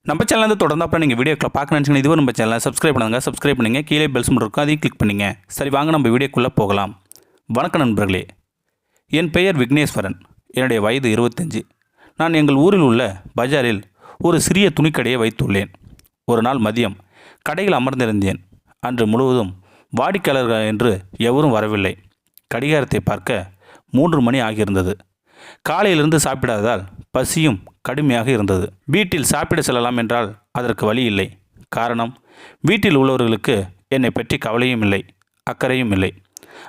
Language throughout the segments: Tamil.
நம்ம சேனல் தொடர்ந்து அப்புறம் நீங்கள் வீடியோக்களை பார்க்க நினச்சிங்கன்னா இதுவும் நம்ம சேனலை சப்ஸ்கிரைப் பண்ணுங்க கீழே பெல் சிம்பல் இருக்கும் அதையும் கிளிக் பண்ணுங்க. சரி, வாங்க நம்ம வீடியோக்குள்ளே போகலாம். வணக்கம் நண்பர்களே, என் பெயர் விக்னேஸ்வரன். என்னுடைய வயது 25. நான் எங்கள் ஊரில் உள்ள பஜாரில் ஒரு சிறிய துணிக்கடையை வைத்துள்ளேன். ஒரு நாள் மதியம் கடையில் அமர்ந்திருந்தேன். அன்று முழுவதும் வாடிக்கையாளர்கள் என்று எவரும் வரவில்லை. கடிகாரத்தை பார்க்க 3 மணி ஆகியிருந்தது. காலையிலிருந்து சாப்பிடாததால் பசியும் கடுமையாக இருந்தது. வீட்டில் சாப்பிட செல்லலாம் என்றால் அதற்கு வழி இல்லை. காரணம், வீட்டில் உள்ளவர்களுக்கு என்னை பற்றி கவலையும் இல்லை, அக்கறையும் இல்லை.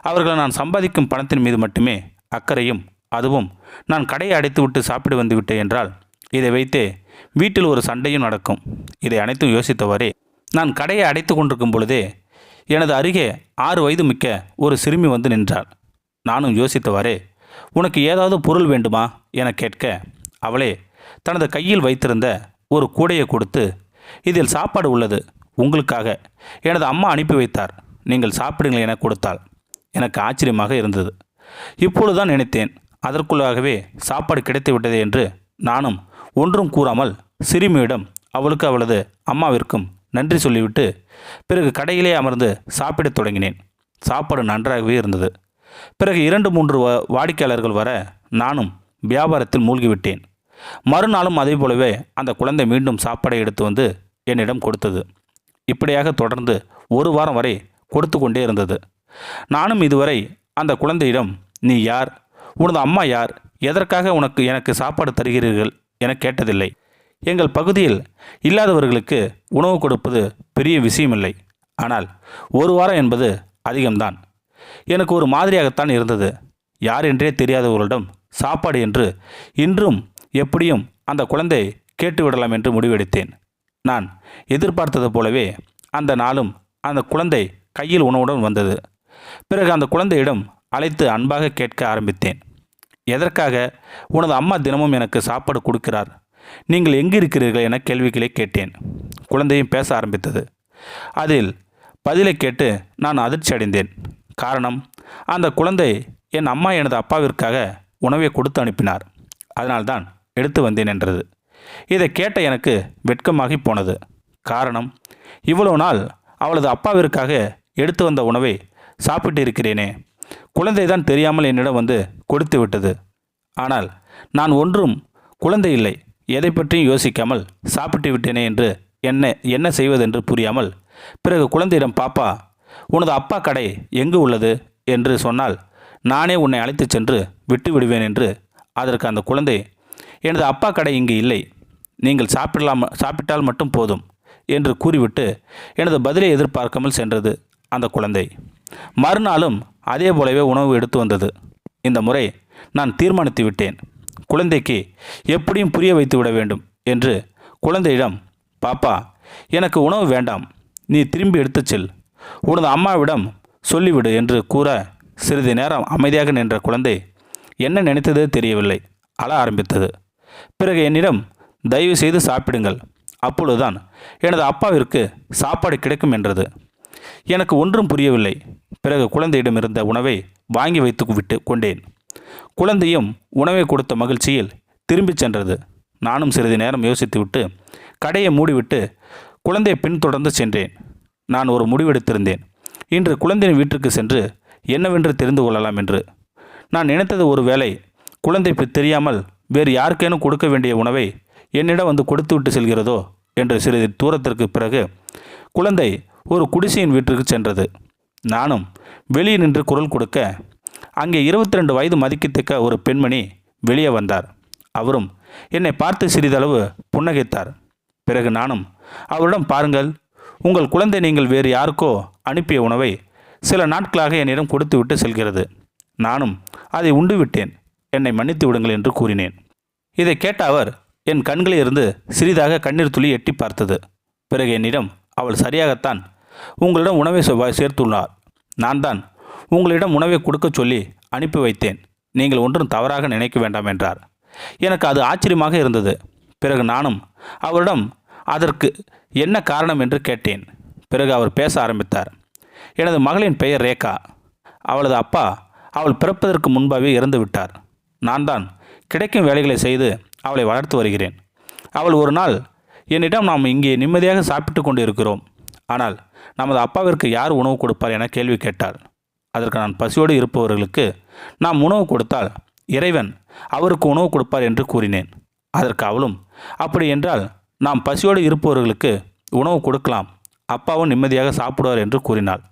அவர்கள் நான் சம்பாதிக்கும் பணத்தின் மீது மட்டுமே அக்கறையும், அதுவும் நான் கடையை அடைத்துவிட்டு சாப்பிட வந்துவிட்டேன் என்றால் இதை வைத்தே வீட்டில் ஒரு சண்டையும் நடக்கும். இதை அனைத்தும் யோசித்தவரே நான் கடையை அடைத்து கொண்டிருக்கும் பொழுதே எனது அருகே 6 வயது மிக்க ஒரு சிறுமி வந்து நின்றாள். நானும் யோசித்தவாறே, உனக்கு ஏதாவது பொருள் வேண்டுமா என கேட்க, அவளே தனது கையில் வைத்திருந்த ஒரு கூடையை கொடுத்து, இதில் சாப்பாடு உள்ளது, உங்களுக்காக எனது அம்மா அனுப்பி வைத்தார், நீங்கள் சாப்பிடுங்கள் என கொடுத்தாள். எனக்கு ஆச்சரியமாக இருந்தது. இப்பொழுதுதான் நினைத்தேன், அதற்குள்ளாகவே சாப்பாடு கிடைத்து விட்டதே என்று. நானும் ஒன்றும் கூறாமல் சிறுமியிடம் அவளுக்கு அவளது அம்மாவிற்கும் நன்றி சொல்லிவிட்டு பிறகு கடையிலே அமர்ந்து சாப்பிடத் தொடங்கினேன். சாப்பாடு நன்றாகவே இருந்தது. பிறகு 2-3 வாடிக்கையாளர்கள் வர நானும் வியாபாரத்தில் மூழ்கிவிட்டேன். மறுநாளும் அதே போலவே அந்த குழந்தை மீண்டும் சாப்பாடை எடுத்து வந்து என்னிடம் கொடுத்தது. இப்படியாக தொடர்ந்து 1 வாரம் வரை கொடுத்து கொண்டே இருந்தது. நானும் இதுவரை அந்த குழந்தையிடம், நீ யார், உனது அம்மா யார், எதற்காக எனக்கு சாப்பாடு தருகிறீர்கள் என கேட்டதில்லை. எங்கள் பகுதியில் இல்லாதவர்களுக்கு உணவு கொடுப்பது பெரிய விஷயமில்லை. ஆனால் 1 வாரம் என்பது அதிகம்தான். எனக்கு ஒரு மாதிரியாகத்தான் இருந்தது. யார் என்றே தெரியாதவர்களிடம் சாப்பாடு என்று இன்றும் எப்படியும் அந்த குழந்தை கேட்டுவிடலாம் என்று முடிவெடுத்தேன். நான் எதிர்பார்த்தது போலவே அந்த நாளும் அந்த குழந்தை கையில் உணவுடன் வந்தது. பிறகு அந்த குழந்தையிடம் அழைத்து அன்பாக கேட்க ஆரம்பித்தேன். எதற்காக உனது அம்மா தினமும் எனக்கு சாப்பாடு கொடுக்கிறார், நீங்கள் எங்கு இருக்கிறீர்கள் என கேள்விகளை கேட்டேன். குழந்தையும் பேச ஆரம்பித்தது. அதில் பதிலை கேட்டு நான் அதிர்ச்சி அடைந்தேன். காரணம், அந்த குழந்தை என் அம்மா எனது அப்பாவிற்காக உணவை கொடுத்து அனுப்பினார், அதனால்தான் எடுத்து வந்தேன் என்றது. இதை கேட்ட எனக்கு வெட்கமாகி போனது. காரணம், இவ்வளவு நாள் அவளது அப்பாவிற்காக எடுத்து வந்த உணவை சாப்பிட்டு இருக்கிறேனே. குழந்தை தான் தெரியாமல் என்னிடம் வந்து கொடுத்து விட்டது. ஆனால் நான் ஒன்றும் குழந்தை இல்லை, எதை பற்றியும் யோசிக்காமல் சாப்பிட்டு விட்டேனே என்று என்ன செய்வதென்று புரியாமல் பிறகு குழந்தையிடம், பாப்பா, உனது அப்பா கடை எங்கு உள்ளது என்று சொன்னால் நானே உன்னை அழைத்து சென்று விட்டு விடுவேன் என்று. அதற்கு அந்த குழந்தை, எனது அப்பா கடை இங்கு இல்லை, நீங்கள் சாப்பிட்டால் மட்டும் போதும் என்று கூறிவிட்டு எனது பதிலை எதிர்பார்க்காமல் சென்றது அந்த குழந்தை. மறுநாளும் அதே போலவே உணவு எடுத்து வந்தது. இந்த முறை நான் தீர்மானித்து விட்டேன், குழந்தைக்கு எப்படியும் புரிய வைத்து விட வேண்டும் என்று. குழந்தையிடம், பாப்பா, எனக்கு உணவு வேண்டாம், நீ திரும்பி எடுத்துச் செல், உனது அம்மாவிடம் சொல்லிவிடு என்று கூற சிறிது நேரம் அமைதியாக நின்ற குழந்தை என்ன நினைத்தது தெரியவில்லை, அழ ஆரம்பித்தது. பிறகு என்னிடம், தயவு செய்து சாப்பிடுங்கள், அப்பொழுதுதான் எனது அப்பாவிற்கு சாப்பாடு கிடைக்கும் என்றது. எனக்கு ஒன்றும் புரியவில்லை. பிறகு குழந்தையிடம் இருந்த உணவை வாங்கி வைத்து விட்டு கொண்டேன். குழந்தையும் உணவை கொடுத்த மகிழ்ச்சியில் திரும்பிச் சென்றது. நானும் சிறிது நேரம் யோசித்துவிட்டு கடையை மூடிவிட்டு குழந்தையை பின்தொடர்ந்து சென்றேன். நான் ஒரு முடிவெடுத்திருந்தேன், இன்று குழந்தையின் வீட்டிற்கு சென்று என்னவென்று தெரிந்து கொள்ளலாம் என்று. நான் நினைத்தது, ஒரு வேளை குழந்தைக்கு தெரியாமல் வேறு யாருக்கேனும் கொடுக்க வேண்டிய உணவை என்னிடம் வந்து கொடுத்துவிட்டு செல்கிறதோ என்று. சிறிது தூரத்திற்கு பிறகு குழந்தை ஒரு குடிசையின் வீட்டிற்கு சென்றது. நானும் வெளியே நின்று குரல் கொடுக்க அங்கே 22 வயது மதிக்கத்தக்க ஒரு பெண்மணி வெளியே வந்தார். அவரும் என்னை பார்த்து சிறிதளவு புன்னகைத்தார். பிறகு நானும் அவரிடம், பாருங்கள், உங்கள் குழந்தை நீங்கள் வேறு யாருக்கோ அனுப்பிய உணவை சில நாட்களாக என்னிடம் கொடுத்து விட்டு செல்கிறது. நானும் அதை உண்டு விட்டேன், என்னை மன்னித்து விடுங்கள் என்று கூறினேன். இதை கேட்ட அவர் என் கண்களில் இருந்து சிறிதாக கண்ணீர் துளி எட்டி பார்த்தது. பிறகு என்னிடம், அவள் சரியாகத்தான் உங்களிடம் உணவை சேர்த்துள்ளார், நான் தான் உங்களிடம் உணவை கொடுக்க சொல்லி அனுப்பி வைத்தேன், நீங்கள் ஒன்றும் தவறாக நினைக்க வேண்டாம் என்றார். எனக்கு அது ஆச்சரியமாக இருந்தது. பிறகு நானும் அவரிடம் அதற்கு என்ன காரணம் என்று கேட்டேன். பிறகு அவர் பேச ஆரம்பித்தார். எனது மகளின் பெயர் ரேகா. அவளது அப்பா அவள் பிறப்பதற்கு முன்பாகவே இறந்து விட்டார். நான் தான் கிடைக்கும் வேலைகளை செய்து அவளை வளர்த்து வருகிறேன். அவள் ஒரு நாள் என்னிடம் நாம் இங்கே நிம்மதியாக சாப்பிட்டு கொண்டு இருக்கிறோம், ஆனால் நமது அப்பாவிற்கு யார் உணவு கொடுப்பார் என கேள்வி கேட்டாள். அதற்கு நான் பசியோடு இருப்பவர்களுக்கு நாம் உணவு கொடுத்தால் இறைவன் அவருக்கு உணவு கொடுப்பார் என்று கூறினேன். அதற்கு அவளும், அப்படி என்றால் நாம் பசியோடு இருப்பவர்களுக்கு உணவு கொடுக்கலாம், அப்பாவும் நிம்மதியாக சாப்பிடுவார் என்று கூறினாள்.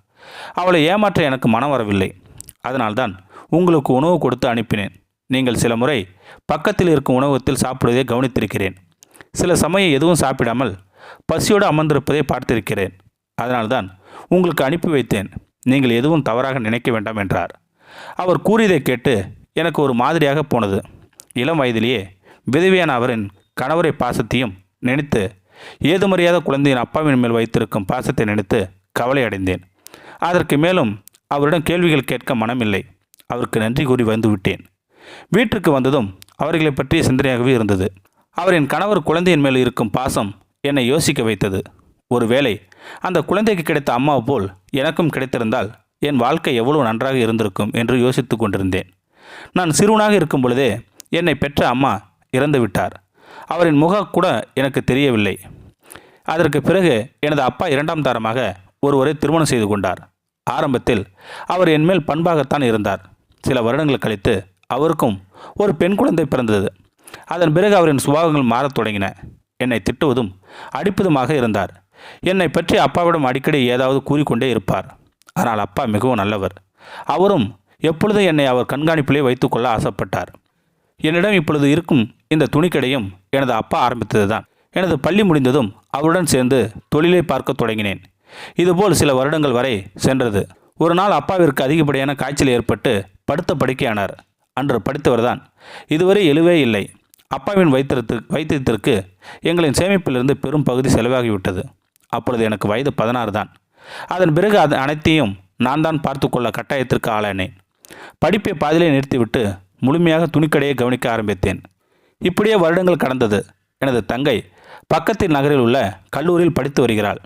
அவளை ஏமாற்ற எனக்கு மனம் வரவில்லை. அதனால்தான் உங்களுக்கு உணவு கொடுத்து அனுப்பினேன். நீங்கள் சில முறை பக்கத்தில் இருக்கும் உணவகத்தில் சாப்பிடுவதை கவனித்திருக்கிறேன். சில சமயம் எதுவும் சாப்பிடாமல் பசியோடு அமர்ந்திருப்பதை பார்த்திருக்கிறேன். அதனால்தான் உங்களுக்கு அனுப்பி வைத்தேன். நீங்கள் எதுவும் தவறாக நினைக்க வேண்டாம் என்றார். அவர் கூறியதை கேட்டு எனக்கு ஒரு மாதிரியாக போனது. இளம் வயதிலேயே விதவியான அவரின் கணவரை பாசத்தையும் நினைத்து, ஏதுமறியாத குழந்தையின் அப்பாவின் மேல் வைத்திருக்கும் பாசத்தை நினைத்து கவலை அடைந்தேன். அதற்கு மேலும் அவரிடம் கேள்விகள் கேட்க மனமில்லை. அவருக்கு நன்றி கூறி வந்துவிட்டேன். வீட்டிற்கு வந்ததும் அவர்களை பற்றிய சிந்தனையாகவே இருந்தது. அவரின் கணவர் குழந்தையின் மேல் இருக்கும் பாசம் என்னை யோசிக்க வைத்தது. ஒருவேளை அந்த குழந்தைக்கு கிடைத்த அம்மா போல் எனக்கும் கிடைத்திருந்தால் என் வாழ்க்கை எவ்வளவு நன்றாக இருந்திருக்கும் என்று யோசித்து கொண்டிருந்தேன். நான் சிறுவனாக இருக்கும் பொழுதே என்னை பெற்ற அம்மா இறந்து விட்டார். அவரின் முகம் கூட எனக்கு தெரியவில்லை. அதற்கு பிறகு எனது அப்பா இரண்டாம் தாரமாக ஒருவரை திருமணம் செய்து கொண்டார். ஆரம்பத்தில் அவர் என் மேல் பண்பாகத்தான் இருந்தார். சில வருடங்கள் கழித்து அவருக்கும் ஒரு பெண் குழந்தை பிறந்தது. அதன் பிறகு அவரின் சுபாவங்கள் மாறத் தொடங்கின. என்னை திட்டுவதும் அடிப்பதுமாக இருந்தார். என்னை பற்றி அப்பாவிடம் அடிக்கடி ஏதாவது கூறிக்கொண்டே இருப்பார். ஆனால் அப்பா மிகவும் நல்லவர். அவரும் எப்பொழுதும் என்னை அவர் கண்காணிப்பிலே வைத்துக்கொள்ள ஆசைப்பட்டார். என்னிடம் இப்பொழுது இருக்கும் இந்த துணிக்கடையும் எனது அப்பா ஆரம்பித்தது தான். எனது பள்ளி முடிந்ததும் அவருடன் சேர்ந்து தொழிலை பார்க்க தொடங்கினேன். இதுபோல் சில வருடங்கள் வரை சென்றது. ஒரு நாள் அப்பாவிற்கு அதிகப்படியான காய்ச்சல் ஏற்பட்டு படுத்த படுக்கையானார். அன்று படித்தவர்தான். இதுவரை எழுவே இல்லை. அப்பாவின் வைத்தியத்திற்கு எங்களின் சேமிப்பிலிருந்து பெரும் பகுதி செலவாகிவிட்டது. அப்பொழுது எனக்கு வயது 16 தான். அதன் பிறகு அது அனைத்தையும் நான் தான் பார்த்து கொள்ள கட்டாயத்திற்கு ஆளானேன். படிப்பை பாதிலே நிறுத்திவிட்டு முழுமையாக துணிக்கடையை கவனிக்க ஆரம்பித்தேன். இப்படியே வருடங்கள் கடந்தது. எனது தங்கை பக்கத்தில் நகரில் உள்ள கல்லூரியில் படித்து வருகிறாள்.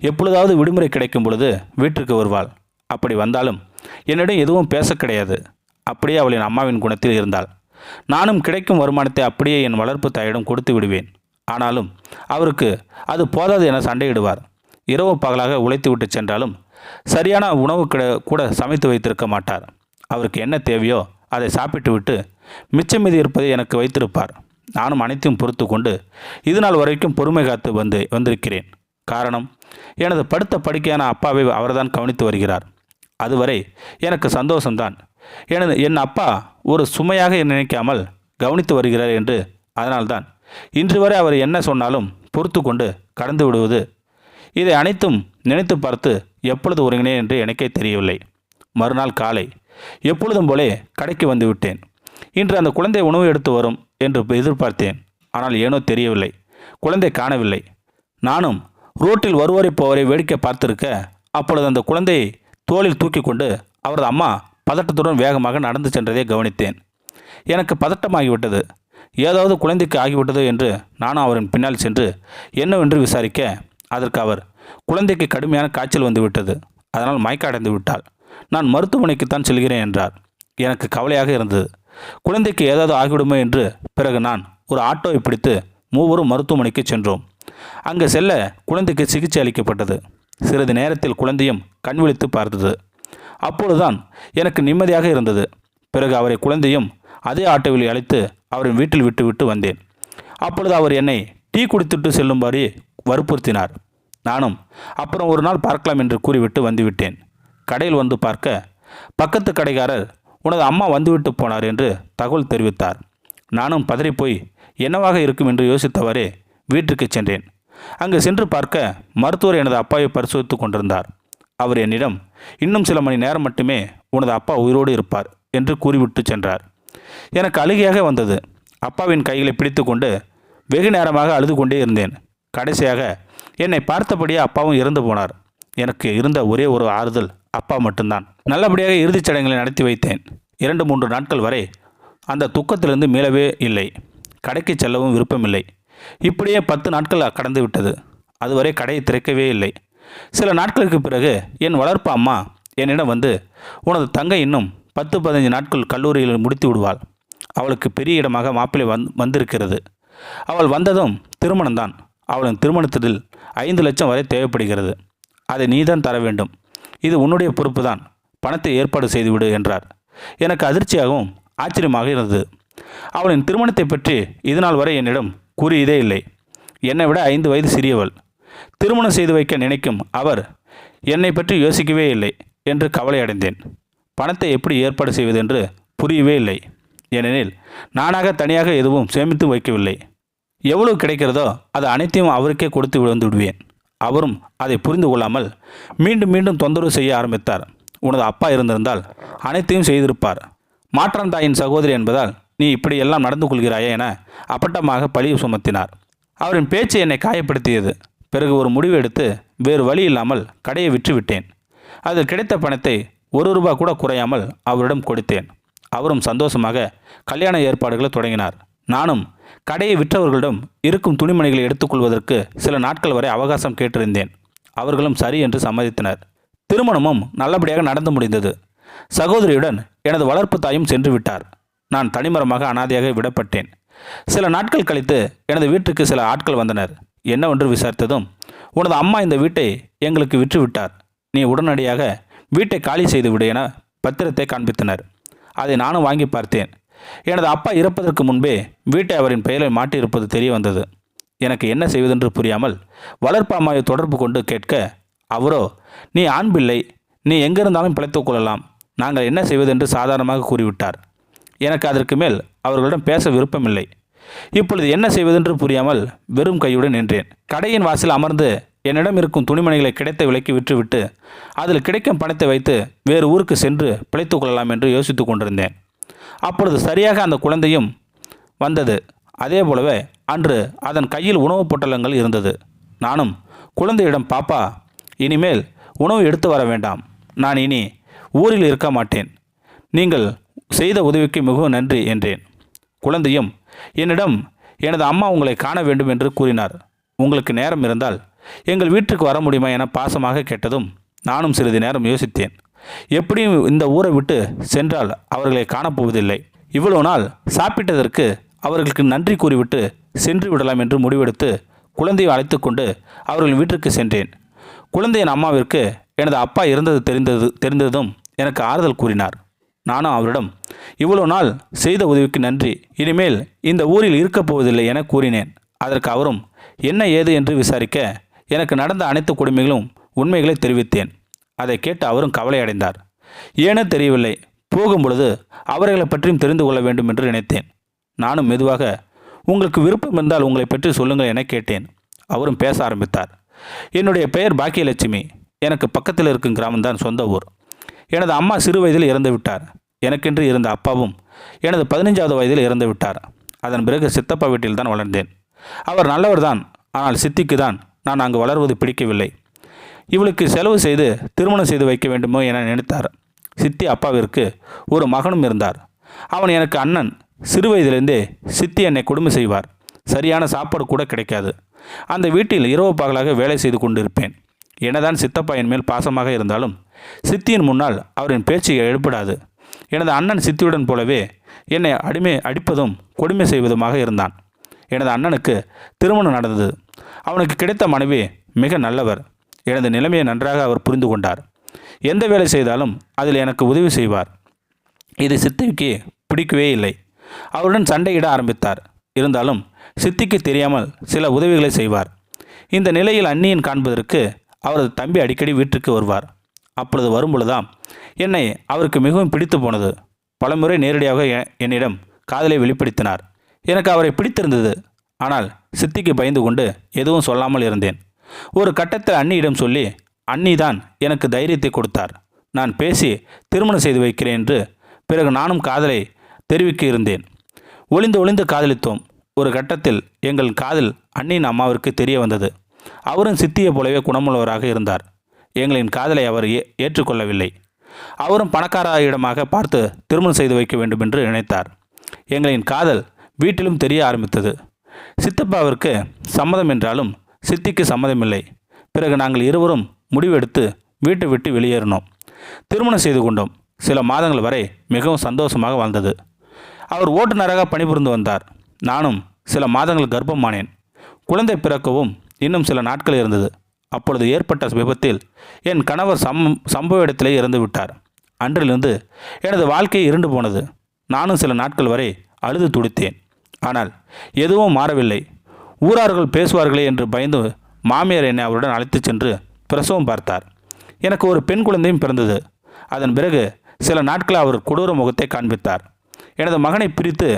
எப்பொழுதாவது விடுமுறை கிடைக்கும் பொழுது வீட்டிற்கு வருவாள். அப்படி வந்தாலும் என்னிடம் எதுவும் பேச கிடையாது. அப்படியே அவளின் அம்மாவின் குணத்தில் இருந்தாள். நானும் கிடைக்கும் வருமானத்தை அப்படியே என் வளர்ப்பு தாயிடம் கொடுத்து விடுவேன். ஆனாலும் அவருக்கு அது போதாது என சண்டையிடுவார். இரவு பகலாக உழைத்து விட்டு சென்றாலும் சரியான உணவு கூட சமைத்து வைத்திருக்க மாட்டார். அவருக்கு என்ன தேவையோ அதை சாப்பிட்டு விட்டு மிச்சம் மீதி இருப்பதை எனக்கு வைத்திருப்பார். நானும் அனைத்தையும் பொறுத்து கொண்டு இது நாள் வரைக்கும் பொறுமை காத்து வந்திருக்கிறேன். காரணம், எனது படுத்த படுக்கையான அப்பாவை அவர்தான் கவனித்து வருகிறார். அதுவரை எனக்கு சந்தோஷம்தான். என் அப்பா ஒரு சுமையாக நினைக்காமல் கவனித்து வருகிறார் என்று. அதனால்தான் இன்று வரை அவர் என்ன சொன்னாலும் பொறுத்து கொண்டு கடந்து விடுவது. இதை அனைத்தும் நினைத்து பார்த்து எப்பொழுது ஒருங்கினேன் என்று எனக்கே தெரியவில்லை. மறுநாள் காலை எப்பொழுதும் போலே கடைக்கு வந்து விட்டேன். இன்று அந்த குழந்தை உணவு எடுத்து வரும் என்று எதிர்பார்த்தேன். ஆனால் ஏனோ தெரியவில்லை. குழந்தை காணவில்லை. நானும் ரோட்டில் வருவரை போவரை வேடிக்கை பார்த்திருக்க, அப்பொழுது அந்த குழந்தையை தோளில் தூக்கி கொண்டு அவரது அம்மா பதட்டத்துடன் வேகமாக நடந்து சென்றதை கவனித்தேன். எனக்கு பதட்டமாகிவிட்டது. ஏதாவது குழந்தைக்கு ஆகிவிட்டதோ என்று நானும் அவரின் பின்னால் சென்று என்னவென்று விசாரிக்க, அதற்கு அவர், குழந்தைக்கு கடுமையான காய்ச்சல் வந்துவிட்டது, அதனால் மயக்க அடைந்து விட்டாள், நான் மருத்துவமனைக்குத்தான் செல்கிறேன் என்றார். எனக்கு கவலையாக இருந்தது. குழந்தைக்கு ஏதாவது ஆகிவிடுமோ என்று. பிறகு நான் ஒரு ஆட்டோவை பிடித்து மூவரும் மருத்துவமனைக்கு சென்றோம். அங்கு செல்ல குழந்தைக்கு சிகிச்சை அளிக்கப்பட்டது. சிறிது நேரத்தில் குழந்தையும் கண் விழித்து பார்த்தது. அப்பொழுதுதான் எனக்கு நிம்மதியாக இருந்தது. பிறகு அவரை குழந்தையும் அதே ஆட்டோவில் அழைத்து அவரின் வீட்டில் விட்டுவிட்டு வந்தேன். அப்பொழுது அவர் என்னை டீ குடித்துட்டு செல்லும்படி வற்புறுத்தினார். நானும் அப்புறம் ஒரு நாள் பார்க்கலாம் என்று கூறிவிட்டு வந்துவிட்டேன். கடையில் வந்து பார்க்க பக்கத்து கடைக்காரர், உனது அம்மா வந்துவிட்டு போனார் என்று தகவல் தெரிவித்தார். நானும் பதறிப்போய் என்னவாக இருக்கும் என்று யோசித்தவரே வீட்டிற்கு சென்றேன். அங்கு சென்று பார்க்க மருத்துவர் எனது அப்பாவை பரிசோதித்து கொண்டிருந்தார். அவர் என்னிடம், இன்னும் சில மணி நேரம் மட்டுமே உனது அப்பா உயிரோடு இருப்பார் என்று கூறிவிட்டு சென்றார். எனக்கு அழுகையாக வந்தது. அப்பாவின் கைகளை பிடித்து கொண்டு வெகு நேரமாக அழுது கொண்டே இருந்தேன். கடைசியாக என்னை பார்த்தபடியே அப்பாவும் இறந்து போனார். எனக்கு இருந்த ஒரே ஒரு ஆறுதல் அப்பா மட்டும்தான். நல்லபடியாக இறுதிச் சடங்குகளை நடத்தி வைத்தேன். 2-3 நாட்கள் வரை அந்த துக்கத்திலிருந்து மீளவே இல்லை. கடைக்கு செல்லவும் விருப்பமில்லை. இப்படியே 10 நாட்கள் கடந்து விட்டது. அதுவரை கடையை திறக்கவே இல்லை. சில நாட்களுக்கு பிறகு என் வளர்ப்பு அம்மா என்னிடம் வந்து, உனது தங்கை இன்னும் 10-15 நாட்கள் கல்லூரியில் முடித்து விடுவாள். அவளுக்கு பெரிய இடமாக மாப்பிள்ளை வந்திருக்கிறது. அவள் வந்ததும் திருமணம்தான். அவளின் திருமணத்தில் 5 லட்சம் வரை தேவைப்படுகிறது. அதை நீதான் தர வேண்டும். இது உன்னுடைய பொறுப்பு தான். பணத்தை ஏற்பாடு செய்துவிடு என்றார். எனக்கு அதிர்ச்சியாகவும் ஆச்சரியமாக இருந்தது. அவளின் திருமணத்தை பற்றி இதுநாள் வரை என்னிடம் கூறியதே இல்லை. என்னை விட 5 வயது சிறியவள். திருமணம் செய்து வைக்க நினைக்கும் அவர் என்னை பற்றி யோசிக்கவே இல்லை என்று கவலை அடைந்தேன். பணத்தை எப்படி ஏற்பாடு செய்வது என்று புரியவே இல்லை. ஏனெனில் நானாக தனியாக எதுவும் சேமித்து வைக்கவில்லை. எவ்வளவு கிடைக்கிறதோ அது அனைத்தையும் அவருக்கே கொடுத்து விழுந்து விடுவேன். அவரும் அதை புரிந்து கொள்ளாமல் மீண்டும் மீண்டும் தொந்தரவு செய்ய ஆரம்பித்தார். உனது அப்பா இருந்திருந்தால் அனைத்தையும் செய்திருப்பார். மாற்றான் தாயின் சகோதரி என்பதால் நீ இப்படி எல்லாம் நடந்து கொள்கிறாயே என அப்பட்டமாக பழி சுமத்தினார். அவரின் பேச்சு என்னை காயப்படுத்தியது. பிறகு ஒரு முடிவு எடுத்து வேறு வழி இல்லாமல் கடையை விற்றுவிட்டேன். அதில் கிடைத்த பணத்தை 1 ரூபா கூட குறையாமல் அவரிடம் கொடுத்தேன். அவரும் சந்தோஷமாக கல்யாண ஏற்பாடுகளை தொடங்கினார். நானும் கடையை விற்றவர்களிடம் இருக்கும் துணிமணிகளை எடுத்துக்கொள்வதற்கு சில நாட்கள் வரை அவகாசம் கேட்டிருந்தேன். அவர்களும் சரி என்று சம்மதித்தனர். திருமணமும் நல்லபடியாக நடந்து முடிந்தது. சகோதரியுடன் எனது வளர்ப்பு தாயும் சென்று விட்டார். நான் தனிமரமாக அனாதையாக விடப்பட்டேன். சில நாட்கள் கழித்து எனது வீட்டுக்கு சில ஆட்கள் வந்தனர். என்னவென்று விசாரித்ததும், உனது அம்மா இந்த வீட்டை எங்களுக்கு விற்றுவிட்டார். நீ உடனடியாக வீட்டை காலி செய்துவிடு என பத்திரத்தை காண்பித்தனர். அதை நானும் வாங்கி பார்த்தேன். எனது அப்பா இறப்பதற்கு முன்பே வீட்டை அவரின் பெயரில் மாட்டியிருப்பது தெரிய வந்தது. எனக்கு என்ன செய்வதென்று புரியாமல் வளர்ப்பு அம்மாவை தொடர்பு கொண்டு கேட்க, அவரோ, நீ ஆண் பிள்ளை, நீ எங்கிருந்தாலும் பிழைத்துக் கொள்ளலாம், நாங்கள் என்ன செய்வதென்று சாதாரணமாக கூறிவிட்டார். எனக்கு அதற்கு மேல் அவர்களிடம் பேச விருப்பமில்லை. இப்பொழுது என்ன செய்வதென்று புரியாமல் வெறும் கையுடன் நின்றேன். கடையின் வாசல் அமர்ந்து என்னிடம் இருக்கும் துணிமணிகளை கிடைத்த விலைக்கு விற்றுவிட்டு அதில் கிடைக்கும் பணத்தை வைத்து வேறு ஊருக்கு சென்று பிழைத்துக் கொள்ளலாம் என்று யோசித்து கொண்டிருந்தேன். அப்பொழுது சரியாக அந்த குழந்தையும் வந்தது. அதே போலவே அன்று அதன் கையில் உணவுப் பொட்டலங்கள் இருந்தது. நானும் குழந்தையிடம், பாப்பா, இனிமேல் உணவு எடுத்து வர வேண்டாம், நான் இனி ஊரில் இருக்க மாட்டேன், நீங்கள் செய்த உதவிக்கு மிகவும் நன்றி என்றேன். குழந்தையும் என்னிடம், எனது அம்மா உங்களை காண வேண்டும் என்று கூறினார். உங்களுக்கு நேரம் இருந்தால் எங்கள் வீட்டுக்கு வர முடியுமா என பாசமாக கேட்டதும் நானும் சிறிது நேரம் யோசித்தேன். எப்படியும் இந்த ஊரை விட்டு சென்றால் அவர்களை காணப்போவதில்லை. இவ்வளவு நாள் சாப்பிட்டதற்கு அவர்களுக்கு நன்றி கூறிவிட்டு சென்று விடலாம் என்று முடிவெடுத்து குழந்தையை அழைத்து கொண்டு அவர்கள் வீட்டிற்கு சென்றேன். குழந்தையின் அம்மாவிற்கு எனது அப்பா இருந்தது தெரிந்ததும் எனக்கு ஆறுதல் கூறினார். நானும் அவரிடம், இவ்வளவு நாள் செய்த உதவிக்கு நன்றி, இனிமேல் இந்த ஊரில் இருக்கப் போவதில்லை என கூறினேன். அதற்கு அவரும் என்ன ஏது என்று விசாரிக்க எனக்கு நடந்த அனைத்து கொடுமைகளும் உண்மைகளை தெரிவித்தேன். அதை கேட்டு அவரும் கவலை அடைந்தார். ஏனோ தெரியவில்லை, போகும்பொழுது அவர்களை பற்றியும் தெரிந்து கொள்ள வேண்டும் என்று நினைத்தேன். நானும் மெதுவாக, உங்களுக்கு விருப்பம் இருந்தால் உங்களை பற்றி சொல்லுங்கள் என கேட்டேன். அவரும் பேச ஆரம்பித்தார். என்னுடைய பெயர் பாக்கியலட்சுமி. எனக்கு பக்கத்தில் இருக்கும் கிராமம்தான் சொந்த ஊர். எனது அம்மா சிறு வயதில் இறந்து விட்டார். எனக்கென்று இருந்த அப்பாவும் எனது 15வது வயதில் இறந்து விட்டார். அதன் பிறகு சித்தப்பா வீட்டில் தான் வளர்ந்தேன். அவர் நல்லவர்தான். ஆனால் சித்திக்கு தான் நான் அங்கு வளர்வது பிடிக்கவில்லை. இவளுக்கு செலவு செய்து திருமணம் செய்து வைக்க வேண்டுமோ என நினைத்தார். சித்தி அப்பாவிற்கு ஒரு மகனும் இருந்தார். அவன் எனக்கு அண்ணன். சிறு வயதிலிருந்தே சித்தி என்னை கொடுமை செய்வார். சரியான சாப்பாடு கூட கிடைக்காது. அந்த வீட்டில் இரவு பகலாக வேலை செய்து கொண்டிருப்பேன். என்னதான் சித்தப்பா என் மேல் பாசமாக இருந்தாலும் சித்தியின் முன்னால் அவரின் பேச்சு எழுப்படாது. எனது அண்ணன் சித்தியுடன் போலவே என்னை அடிப்பதும் கொடுமை செய்வதுமாக இருந்தான். எனது அண்ணனுக்கு திருமணம் நடந்தது. அவனுக்கு கிடைத்த மனைவி மிக நல்லவர். எனது நிலைமையை நன்றாக அவர் புரிந்து கொண்டார். எந்த வேலை செய்தாலும் அதில் எனக்கு உதவி செய்வார். இது சித்திக்கு பிடிக்கவே இல்லை. அவருடன் சண்டையிட ஆரம்பித்தார். இருந்தாலும் சித்திக்கு தெரியாமல் சில உதவிகளை செய்வார். இந்த நிலையில் அண்ணியின் காண்பதற்கு அவரது தம்பி அடிக்கடி வீட்டுக்கு வருவார். அப்பொழுது வரும்பொழுதாம் என்னை அவருக்கு மிகவும் பிடித்து போனது. பலமுறை நேரடியாக என்னிடம் காதலை வெளிப்படுத்தினார். எனக்கு அவரை பிடித்திருந்தது. ஆனால் சித்திக்கு பயந்து கொண்டு எதுவும் சொல்லாமல் இருந்தேன். ஒரு கட்டத்தில் அண்ணியிடம் சொல்லி அண்ணி தான் எனக்கு தைரியத்தை கொடுத்தார். நான் பேசி திருமணம் செய்து வைக்கிறேன் என்று. பிறகு நானும் காதலை தெரிவிக்க இருந்தேன். ஒளிந்து காதலித்தோம். ஒரு கட்டத்தில் எங்கள் காதல் அண்ணியின் அம்மாவிற்கு தெரிய வந்தது. அவரும் சித்தியை போலவே குணமுள்ளவராக இருந்தார். எங்களின் காதலை அவர் ஏற்றுக்கொள்ளவில்லை. அவரும் பணக்கார இடமாக பார்த்து திருமணம் செய்து வைக்க வேண்டும் என்று நினைத்தார். எங்களின் காதல் வீட்டிலும் தெரிய ஆரம்பித்தது. சித்தப்பாவிற்கு சம்மதம் என்றாலும் சித்திக்கு சம்மதமில்லை. பிறகு நாங்கள் இருவரும் முடிவெடுத்து வீட்டை விட்டு வெளியேறினோம். திருமணம் செய்து கொண்டோம். சில மாதங்கள் வரை மிகவும் சந்தோஷமாக வாழ்ந்தது. அவர் ஓட்டுநராக பணிபுரிந்து வந்தார். நானும் சில மாதங்கள் கர்ப்பமானேன். குழந்தை பிறக்கவும் இன்னும் சில நாட்கள் இருந்தது. அப்பொழுது ஏற்பட்ட விபத்தில் என் கணவர் சம்பவ இடத்திலே இறந்து விட்டார். அன்றிலிருந்து எனது வாழ்க்கை இருண்டு போனது. நானும் சில நாட்கள் வரை அழுது துடித்தேன். ஆனால் எதுவும் மாறவில்லை. ஊரார்கள் பேசுவார்களே என்று பயந்து மாமியார் என்னை அவருடன் அழைத்துச் சென்று பிரசவம் பார்த்தார். எனக்கு ஒரு பெண் குழந்தையும் பிறந்தது. அதன் பிறகு சில நாட்கள் அவர் கொடூர முகத்தை காண்பித்தார். எனது மகனை பிரித்து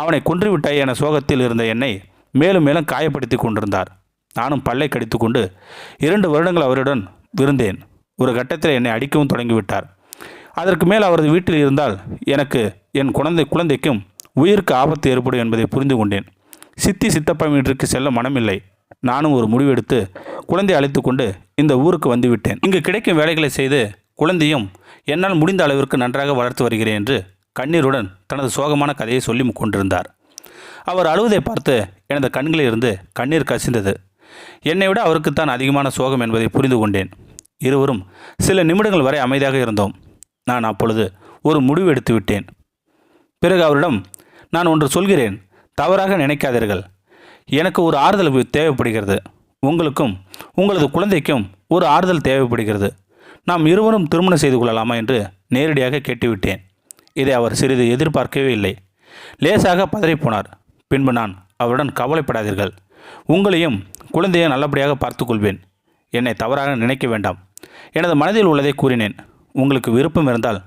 அவனை கொன்றுவிட்டாய் என சோகத்தில் இருந்த என்னை மேலும் மேலும் காயப்படுத்தி கொண்டிருந்தார். நானும் பல்லை கடித்து கொண்டு 2 வருடங்கள் அவருடன் இருந்தேன். ஒரு கட்டத்தில் என்னை அடிக்கவும் தொடங்கிவிட்டார். அதற்கு மேல் அவரது வீட்டில் இருந்தால் எனக்கு என் குழந்தைக்கும் உயிருக்கு ஆபத்து ஏற்படும் என்பதை புரிந்து கொண்டேன். சித்தப்பா வீட்டிற்கு செல்ல மனமில்லை. நானும் ஒரு முடிவெடுத்து குழந்தையை அழைத்து கொண்டு இந்த ஊருக்கு வந்துவிட்டேன். இங்கு கிடைக்கும் வேலைகளை செய்து குழந்தையும் என்னால் முடிந்த அளவிற்கு நன்றாக வளர்த்து வருகிறேன் என்று கண்ணீருடன் தனது சோகமான கதையை சொல்லி கொண்டிருந்தார். அவர் அழுவதை பார்த்து எனது கண்களில் இருந்து கண்ணீர் கசிந்தது. என்னை விட அவருக்குத்தான் அதிகமான சோகம் என்பதை புரிந்து கொண்டேன். இருவரும் சில நிமிடங்கள் வரை அமைதியாக இருந்தோம். நான் அப்பொழுது ஒரு முடிவு எடுத்து விட்டேன். பிறகு அவரிடம், நான் ஒன்று சொல்கிறேன், தவறாக நினைக்காதீர்கள். எனக்கு ஒரு ஆறுதல் தேவைப்படுகிறது. உங்களுக்கும் உங்களது குழந்தைக்கும் ஒரு ஆறுதல் தேவைப்படுகிறது. நாம் இருவரும் திருமணம் செய்து கொள்ளலாமா என்று நேரடியாக கேட்டுவிட்டேன். இதை அவர் சிறிது எதிர்பார்க்கவே இல்லை. லேசாக பதறிப்போனார். பின்பு நான் அவருடன், கவலைப்படாதீர்கள், உங்களையும் குழந்தையை நல்லபடியாக பார்த்துக்கொள்வேன். என்னை தவறாக நினைக்க வேண்டாம். எனது மனதில் உள்ளதை கூறினேன். உங்களுக்கு விருப்பம் இருந்தால்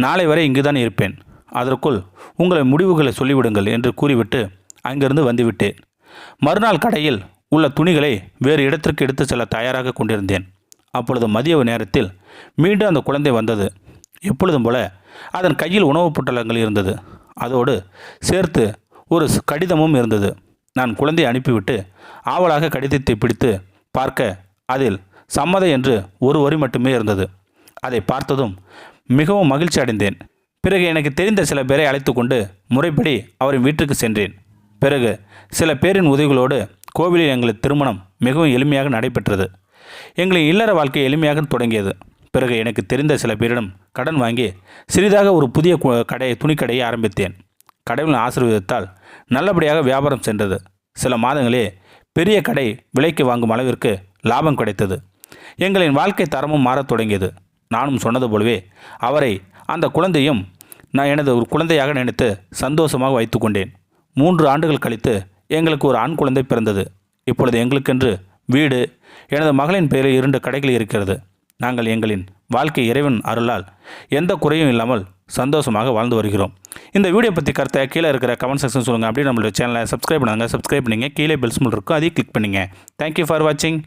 நாளை வரை இங்குதான் இருப்பேன். அதற்குள் உங்களை முடிவுகளை சொல்லிவிடுங்கள் என்று கூறிவிட்டு அங்கிருந்து வந்துவிட்டேன். மறுநாள் கடையில் உள்ள துணிகளை வேறு இடத்திற்கு எடுத்து செல்ல தயாராக கொண்டிருந்தேன். அப்பொழுது மதிய நேரத்தில் மீண்டும் அந்த குழந்தை வந்தது. எப்பொழுதும் போல அதன் கையில் உணவுப் பொட்டலங்கள் இருந்தது. அதோடு சேர்த்து ஒரு கடிதமும் இருந்தது. நான் குழந்தையை அனுப்பிவிட்டு ஆவலாக கடிதத்தை பிடித்து பார்க்க அதில் சம்மதை என்று ஒரு வரி மட்டுமே இருந்தது. அதை பார்த்ததும் மிகவும் மகிழ்ச்சி அடைந்தேன். பிறகு எனக்கு தெரிந்த சில பேரை அழைத்து கொண்டு முறைப்படி அவரின் வீட்டுக்கு சென்றேன். பிறகு சில பேரின் உதவிகளோடு கோவிலில் எங்களது திருமணம் மிகவும் எளிமையாக நடைபெற்றது. எங்களின் இல்லற வாழ்க்கை எளிமையாக தொடங்கியது. பிறகு எனக்கு தெரிந்த சில பேரிடம் கடன் வாங்கி சிறிதாக ஒரு புதிய துணிக்கடையை ஆரம்பித்தேன். கடவுளின் ஆசீர்வாதத்தால் நல்லபடியாக வியாபாரம் சென்றது. சில மாதங்களே பெரிய கடை விலைக்கு வாங்கும் அளவிற்கு லாபம் கிடைத்தது. எங்களின் வாழ்க்கை தரமும் மாறத் தொடங்கியது. நானும் சொன்னது போலவே அவரை அந்த குழந்தையும் நான் எனது ஒரு குழந்தையாக நினைத்து சந்தோஷமாக வைத்து கொண்டேன். 3 ஆண்டுகள் கழித்து எங்களுக்கு ஒரு ஆண் குழந்தை பிறந்தது. இப்பொழுது எங்களுக்கென்று வீடு, எனது மகளின் பெயரில் 2 கடைகள் இருக்கிறது. நாங்கள் எங்களின் வாழ்க்கை இறைவன் அருளால் எந்த குறையும் இல்லாமல் சந்தோஷமாக வாழ்ந்து வருகிறோம். இந்த வீடியோ பற்றி கருத்தை கீழே இருக்கிற கமெண்ட் செக்ஷன் சொல்லுங்கள். அப்படியே நம்மளோட சேனலை சப்ஸ்கிரைப் பண்ணுங்கள். சப்ஸ்கிரைப் பண்ணிங்க. கீழே பெல் சிம்பல் இருக்கும், அதையும் கிளிக் பண்ணிங்க. தேங்க்யூ ஃபார் வாட்சிங்.